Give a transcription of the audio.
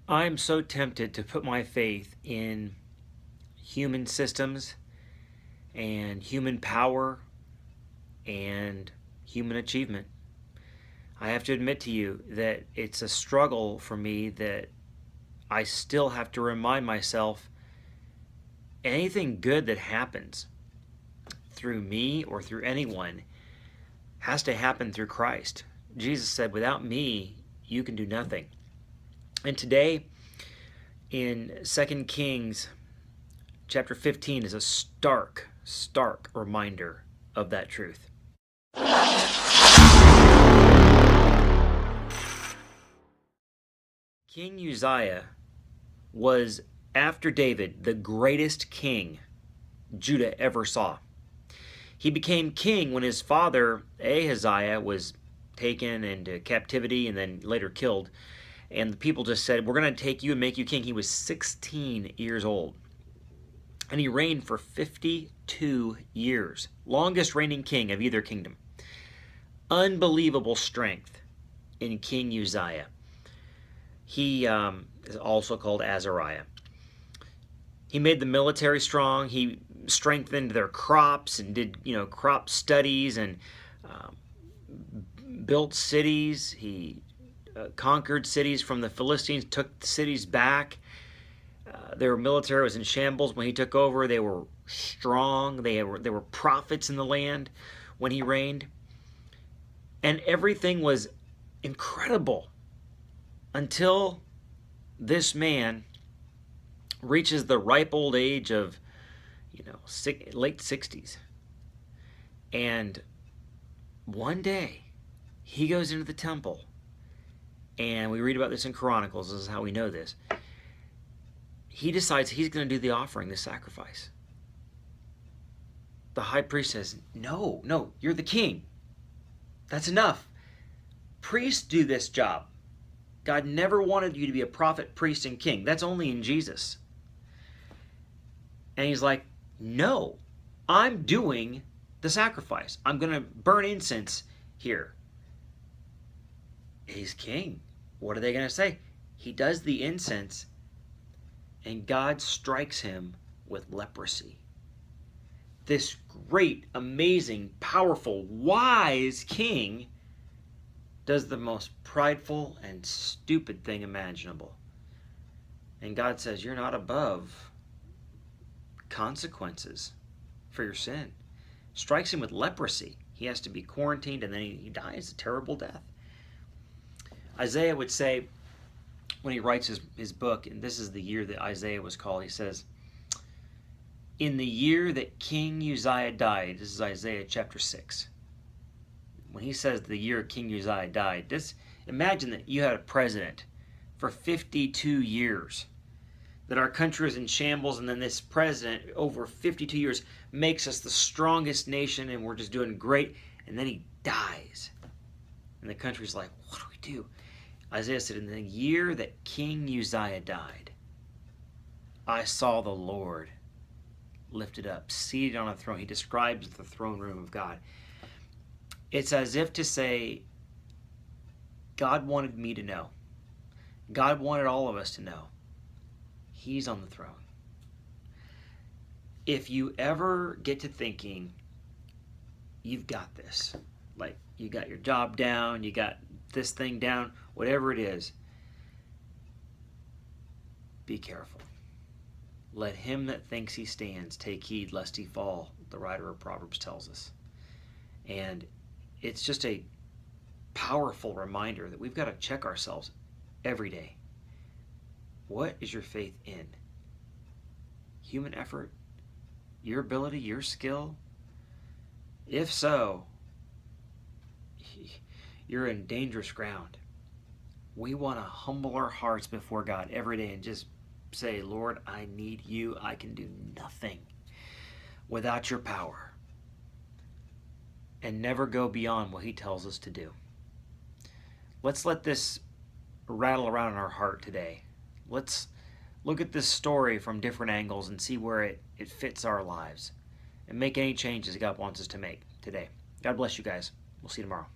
I'm so tempted to put my faith in human systems and human power and human achievement. I have to admit to you that it's a struggle for me that I still have to remind myself anything good that happens through me or through anyone has to happen through Christ. Jesus said, without me, you can do nothing. And today in 2 Kings chapter 15 is a stark reminder of that truth. King Uzziah was, after David, the greatest king Judah ever saw. He became king when his father Ahaziah was taken into captivity and then later killed. And the people just said, we're going to take you and make you king. He was 16 years old. And he reigned for 52 years. Longest reigning king of either kingdom. Unbelievable strength in King Uzziah. He is also called Azariah. He made the military strong. He strengthened their crops and did, crop studies and built cities. He conquered cities from the Philistines, took the cities back. Their military was in shambles when he took over. They were strong. They were prophets in the land when he reigned. And everything was incredible until this man reaches the ripe old age of, late 60s. And one day he goes into the temple, and we read about this in Chronicles. This is how we know this. He decides he's going to do the offering, the sacrifice. The high priest says, no, you're the king. That's enough. Priests do this job. God never wanted you to be a prophet, priest, and king. That's only in Jesus. And he's like, no, I'm doing the sacrifice. I'm going to burn incense here. He's king. What are they going to say? He does the incense, and God strikes him with leprosy. This great, amazing, powerful, wise king does the most prideful and stupid thing imaginable. And God says, you're not above consequences for your sin. Strikes him with leprosy. He has to be quarantined, and then he dies a terrible death. Isaiah would say, when he writes his book, and this is the year that Isaiah was called, he says, in the year that King Uzziah died, this is Isaiah chapter 6. When he says the year King Uzziah died, imagine that you had a president for 52 years, that our country is in shambles, and then this president over 52 years makes us the strongest nation, and we're just doing great, and then he dies. And the country's like, what do we do? Isaiah said, in the year that King Uzziah died, I saw the Lord lifted up, seated on a throne. He describes the throne room of God. It's as if to say, God wanted me to know. God wanted all of us to know. He's on the throne. If you ever get to thinking, you've got this, like you got your job down, you got this thing down, whatever it is, be careful. Let him that thinks he stands take heed lest he fall, the writer of Proverbs tells us. And it's just a powerful reminder that we've got to check ourselves every day. What is your faith in? Human effort? Your ability? Your skill? If so, you're in dangerous ground. We want to humble our hearts before God every day and just say, Lord, I need you. I can do nothing without your power. And never go beyond what he tells us to do. Let's let this rattle around in our heart today. Let's look at this story from different angles and see where it fits our lives and make any changes God wants us to make today. God bless you guys. We'll see you tomorrow.